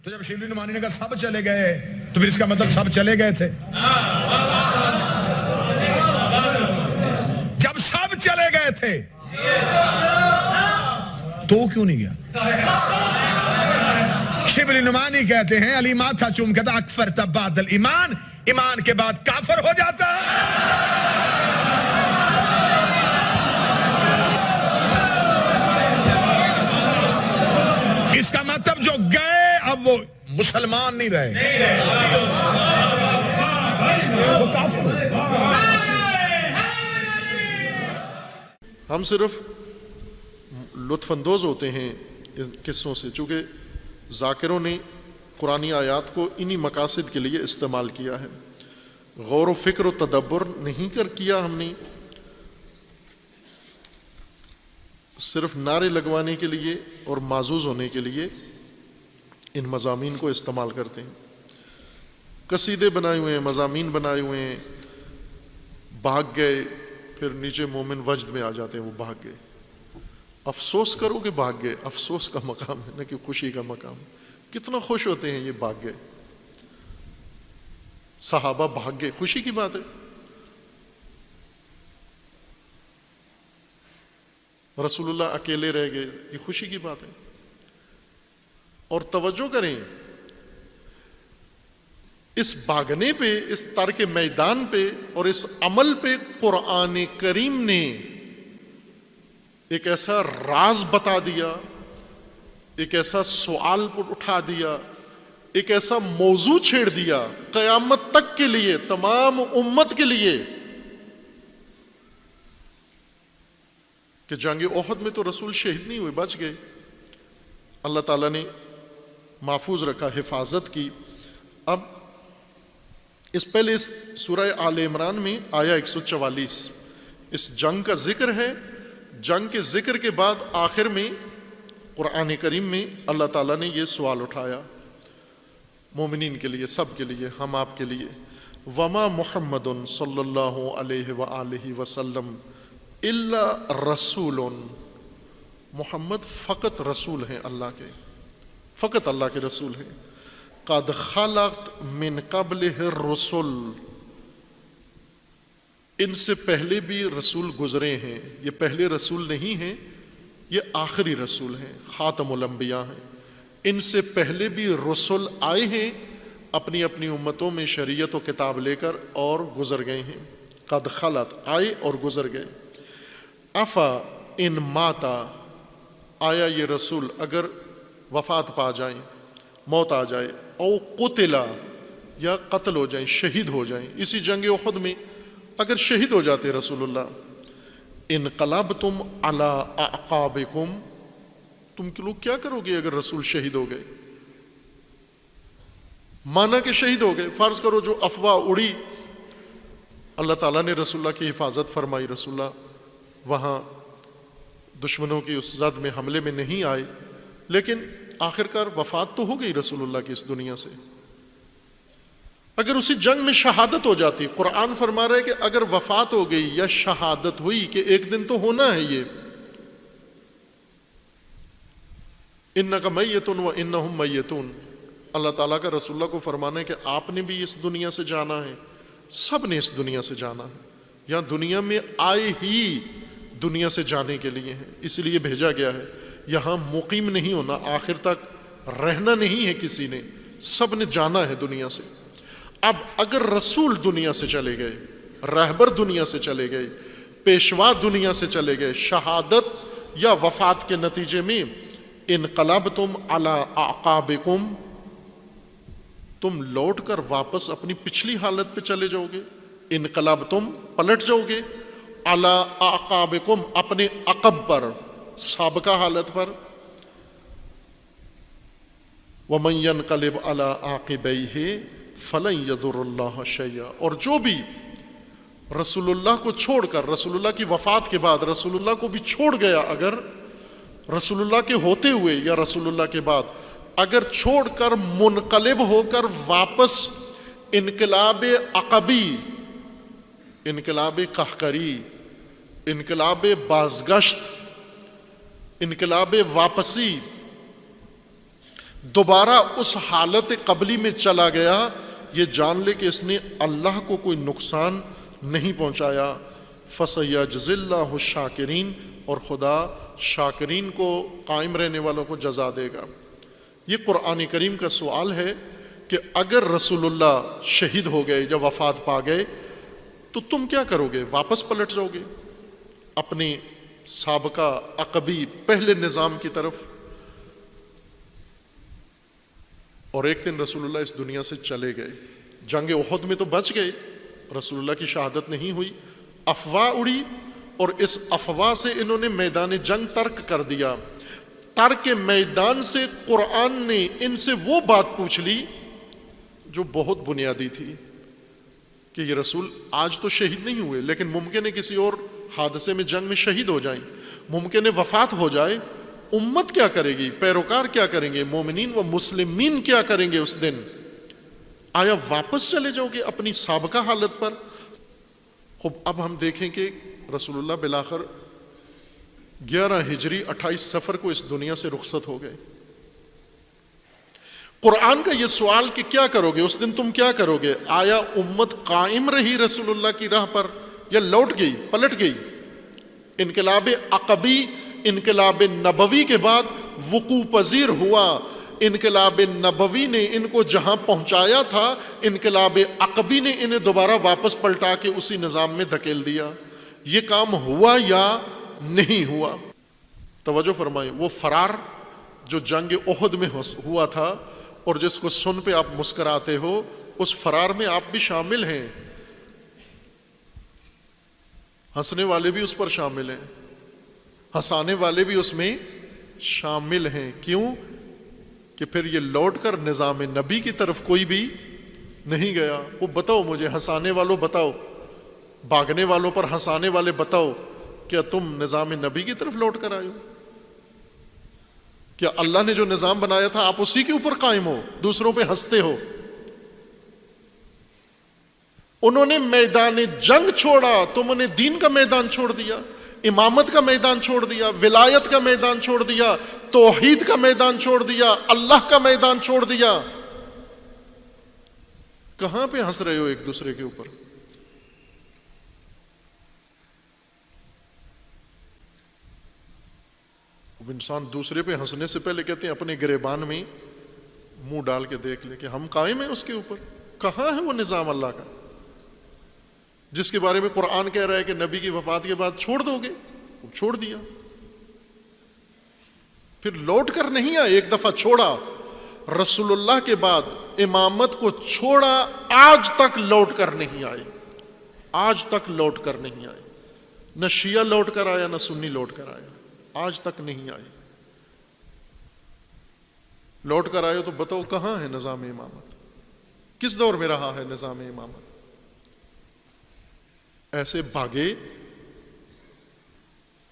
تو جب شبلی نعمانی نے کہا سب چلے گئے تو پھر اس کا مطلب سب چلے گئے تھے. جب سب چلے گئے تھے تو کیوں نہیں گیا؟ شبلی نعمانی کہتے ہیں علی ماتھا چوم کہتا اکفر تب بعد الایمان، ایمان کے بعد کافر ہو جاتا. اس کا مطلب جو گئے اب وہ مسلمان نہیں رہے، وہ کافر ہو. ہم صرف لطف اندوز ہوتے ہیں ان قصوں سے، چونکہ ذاکروں نے قرآنی آیات کو انہی مقاصد کے لیے استعمال کیا ہے. غور و فکر و تدبر نہیں کیا ہم نے، صرف نعرے لگوانے کے لیے اور معزوز ہونے کے لیے ان مضامین کو استعمال کرتے ہیں. قصیدے بنائے ہوئے ہیں، مضامین بنائے ہوئے ہیں، بھاگ گئے، پھر نیچے مومن وجد میں آ جاتے ہیں وہ بھاگ گئے. افسوس کرو کہ بھاگ گئے، افسوس کا مقام ہے نہ کہ خوشی کا مقام. کتنا خوش ہوتے ہیں یہ بھاگ گئے. صحابہ بھاگ گئے، خوشی کی بات ہے. رسول اللہ اکیلے رہ گئے، یہ خوشی کی بات ہے. اور توجہ کریں، اس بھاگنے پہ، اس ترک میدان پہ اور اس عمل پہ قرآن کریم نے ایک ایسا راز بتا دیا، ایک ایسا سوال اٹھا دیا، ایک ایسا موضوع چھیڑ دیا قیامت تک کے لیے، تمام امت کے لیے، کہ جنگ احد میں تو رسول شہید نہیں ہوئے، بچ گئے. اللہ تعالیٰ نے محفوظ رکھا، حفاظت کی. اب اس پہلے اس سورہ آل عمران میں آیا 144 اس جنگ کا ذکر ہے. جنگ کے ذکر کے بعد آخر میں قرآن کریم میں اللہ تعالیٰ نے یہ سوال اٹھایا مومنین کے لیے، سب کے لیے، ہم آپ کے لیے. وما محمد صلی اللہ علیہ وآلہ وسلم الا رسول، محمد فقط رسول ہیں اللہ کے، فقط اللہ کے رسول ہیں. قد خلت من قبلہ الرسل، ان سے پہلے بھی رسول گزرے ہیں. یہ پہلے رسول نہیں ہیں، یہ آخری رسول ہیں، خاتم الانبیاء ہیں. ان سے پہلے بھی رسول آئے ہیں اپنی اپنی امتوں میں شریعت و کتاب لے کر اور گزر گئے ہیں. قد خلت، آئے اور گزر گئے. افا ان ماتا، آیا یہ رسول اگر وفات پا جائیں، موت آ جائے، او قتلا، یا قتل ہو جائیں، شہید ہو جائیں اسی جنگ احد میں، اگر شہید ہو جاتے رسول اللہ، انقلبتم علی اعقابکم، تم لوگ کیا کرو گے اگر رسول شہید ہو گئے؟ مانا کہ شہید ہو گئے. فرض کرو جو افواہ اڑی، اللہ تعالیٰ نے رسول اللہ کی حفاظت فرمائی، رسول اللہ وہاں دشمنوں کی اس زد میں حملے میں نہیں آئے، لیکن آخرکار وفات تو ہو گئی رسول اللہ کی اس دنیا سے. اگر اسی جنگ میں شہادت ہو جاتی، قرآن فرما رہا ہے کہ اگر وفات ہو گئی یا شہادت ہوئی، کہ ایک دن تو ہونا ہے یہ، انک میت و انہم میتون، اللہ تعالیٰ کا رسول اللہ کو فرمانا ہے کہ آپ نے بھی اس دنیا سے جانا ہے، سب نے اس دنیا سے جانا ہے. یہاں دنیا میں آئے ہی دنیا سے جانے کے لیے ہیں، اس لیے بھیجا گیا ہے. یہاں مقیم نہیں ہونا، آخر تک رہنا نہیں ہے کسی نے، سب نے جانا ہے دنیا سے. اب اگر رسول دنیا سے چلے گئے، رہبر دنیا سے چلے گئے، پیشوا دنیا سے چلے گئے، شہادت یا وفات کے نتیجے میں، انقلبتم علی اعقابکم، تم لوٹ کر واپس اپنی پچھلی حالت پہ چلے جاؤ گے. انقلبتم، پلٹ جاؤ گے، علی اعقابکم، اپنے عقب پر، سابقہ حالت پر. ومن ينقلب علی عاقبیہ فلن یضر اللہ شیئا، اور جو بھی رسول اللہ کو چھوڑ کر، رسول اللہ کی وفات کے بعد رسول اللہ کو بھی چھوڑ گیا، اگر رسول اللہ کے ہوتے ہوئے یا رسول اللہ کے بعد اگر چھوڑ کر منقلب ہو کر واپس انقلاب عقبی، انقلاب قہقری، انقلاب بازگشت، انقلاب واپسی دوبارہ اس حالت قبلی میں چلا گیا، یہ جان لے کہ اس نے اللہ کو کوئی نقصان نہیں پہنچایا۔ فَسَيَجْزِي اللَّهُ الشَّاكِرِينَ، اور خدا شاکرین کو، قائم رہنے والوں کو جزا دے گا۔ یہ قرآن کریم کا سوال ہے کہ اگر رسول اللہ شہید ہو گئے یا وفات پا گئے تو تم کیا کرو گے؟ واپس پلٹ جاؤ گے اپنے سابقہ عقبی پہلے نظام کی طرف؟ اور ایک دن رسول اللہ اس دنیا سے چلے گئے، جنگ احد میں تو بچ گئے، رسول اللہ کی شہادت نہیں ہوئی، افواہ اڑی، اور اس افواہ سے انہوں نے میدان جنگ ترک کر دیا۔ ترک میدان سے قرآن نے ان سے وہ بات پوچھ لی جو بہت بنیادی تھی کہ یہ رسول آج تو شہید نہیں ہوئے، لیکن ممکن ہے کسی اور حادثے میں جنگ میں شہید ہو جائیں، ممکن ہے وفات ہو جائے، امت کیا کرے گی؟ پیروکار کیا کریں گے؟ مومنین و مسلمین کیا کریں گے اس دن؟ آیا واپس چلے جاؤ گے اپنی سابقہ حالت پر؟ خوب اب ہم دیکھیں کہ رسول اللہ بالآخر 11 ہجری 28 صفر کو اس دنیا سے رخصت ہو گئے۔ قرآن کا یہ سوال کہ کیا کرو گے اس دن، تم کیا کرو گے؟ آیا امت قائم رہی رسول اللہ کی راہ پر یا لوٹ گئی، پلٹ گئی؟ انقلاب عقبی انقلاب نبوی کے بعد وقوع پذیر ہوا۔ انقلاب نبوی نے ان کو جہاں پہنچایا تھا، انقلاب عقبی نے انہیں دوبارہ واپس پلٹا کے اسی نظام میں دھکیل دیا۔ یہ کام ہوا یا نہیں ہوا؟ توجہ فرمائیں، وہ فرار جو جنگ احد میں ہوا تھا اور جس کو سن پہ آپ مسکراتے ہو، اس فرار میں آپ بھی شامل ہیں، ہنسنے والے بھی اس پر شامل ہیں، ہنسانے والے بھی اس میں شامل ہیں۔ کیوں؟ کہ پھر یہ لوٹ کر نظام نبی کی طرف کوئی بھی نہیں گیا۔ وہ بتاؤ مجھے، ہنسانے والوں بتاؤ، بھاگنے والوں پر ہنسانے والے بتاؤ، کیا تم نظام نبی کی طرف لوٹ کر آئے ہو؟ کیا اللہ نے جو نظام بنایا تھا آپ اسی کے اوپر قائم ہو، دوسروں پہ ہنستے ہو؟ انہوں نے میدان جنگ چھوڑا، تم نے دین کا میدان چھوڑ دیا، امامت کا میدان چھوڑ دیا، ولایت کا میدان چھوڑ دیا، توحید کا میدان چھوڑ دیا، اللہ کا میدان چھوڑ دیا۔ کہاں پہ ہنس رہے ہو ایک دوسرے کے اوپر؟ انسان دوسرے پہ ہنسنے سے پہلے کہتے ہیں اپنے گریبان میں منہ ڈال کے دیکھ لے کہ ہم قائم ہیں اس کے اوپر۔ کہاں ہے وہ نظام اللہ کا جس کے بارے میں قرآن کہہ رہا ہے کہ نبی کی وفات کے بعد چھوڑ دو گے؟ چھوڑ دیا، پھر لوٹ کر نہیں آئے۔ ایک دفعہ چھوڑا، رسول اللہ کے بعد امامت کو چھوڑا، آج تک لوٹ کر نہیں آئے، آج تک لوٹ کر نہیں آئے۔ نہ شیعہ لوٹ کر آیا، نہ سنی لوٹ کر آیا، آج تک نہیں آئے۔ لوٹ کر آئے تو بتاؤ کہاں ہے نظام امامت؟ کس دور میں رہا ہے نظام امامت؟ ایسے بھاگے،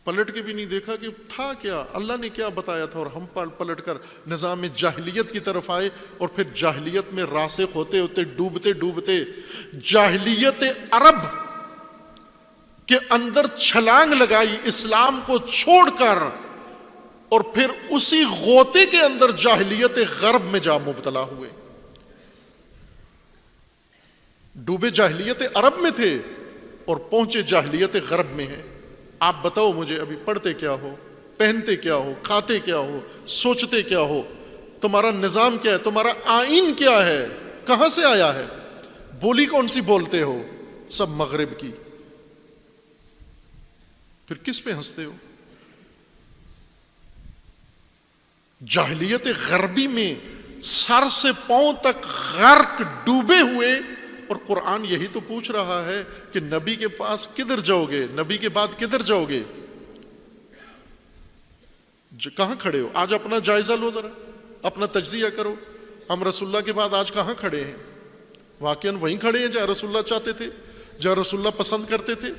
پلٹ کے بھی نہیں دیکھا کہ تھا کیا، اللہ نے کیا بتایا تھا، اور ہم پلٹ کر نظام جاہلیت کی طرف آئے، اور پھر جاہلیت میں راسخ ہوتے ہوتے ڈوبتے ڈوبتے جاہلیت عرب کے اندر چھلانگ لگائی اسلام کو چھوڑ کر، اور پھر اسی غوطے کے اندر جاہلیت غرب میں جا مبتلا ہوئے۔ ڈوبے جاہلیت عرب میں تھے اور پہنچے جاہلیت غرب میں ہیں۔ آپ بتاؤ مجھے، ابھی پڑھتے کیا ہو، پہنتے کیا ہو، کھاتے کیا ہو، سوچتے کیا ہو، تمہارا نظام کیا ہے، تمہارا آئین کیا ہے، کہاں سے آیا ہے، بولی کون سی بولتے ہو؟ سب مغرب کی۔ پھر کس پہ ہنستے ہو؟ جاہلیت غربی میں سر سے پاؤں تک غرق ڈوبے ہوئے، اور قرآن یہی تو پوچھ رہا ہے کہ نبی کے پاس کدھر جاؤ گے، نبی کے بعد کدھر جاؤ گے؟ کہاں کھڑے ہو؟ آج اپنا جائزہ لو، ذرا اپنا تجزیہ کرو، ہم رسول اللہ کے بعد آج کہاں کھڑے ہیں؟ واقعاً وہیں کھڑے ہیں جہاں رسول اللہ چاہتے تھے، جہاں رسول اللہ پسند کرتے تھے؟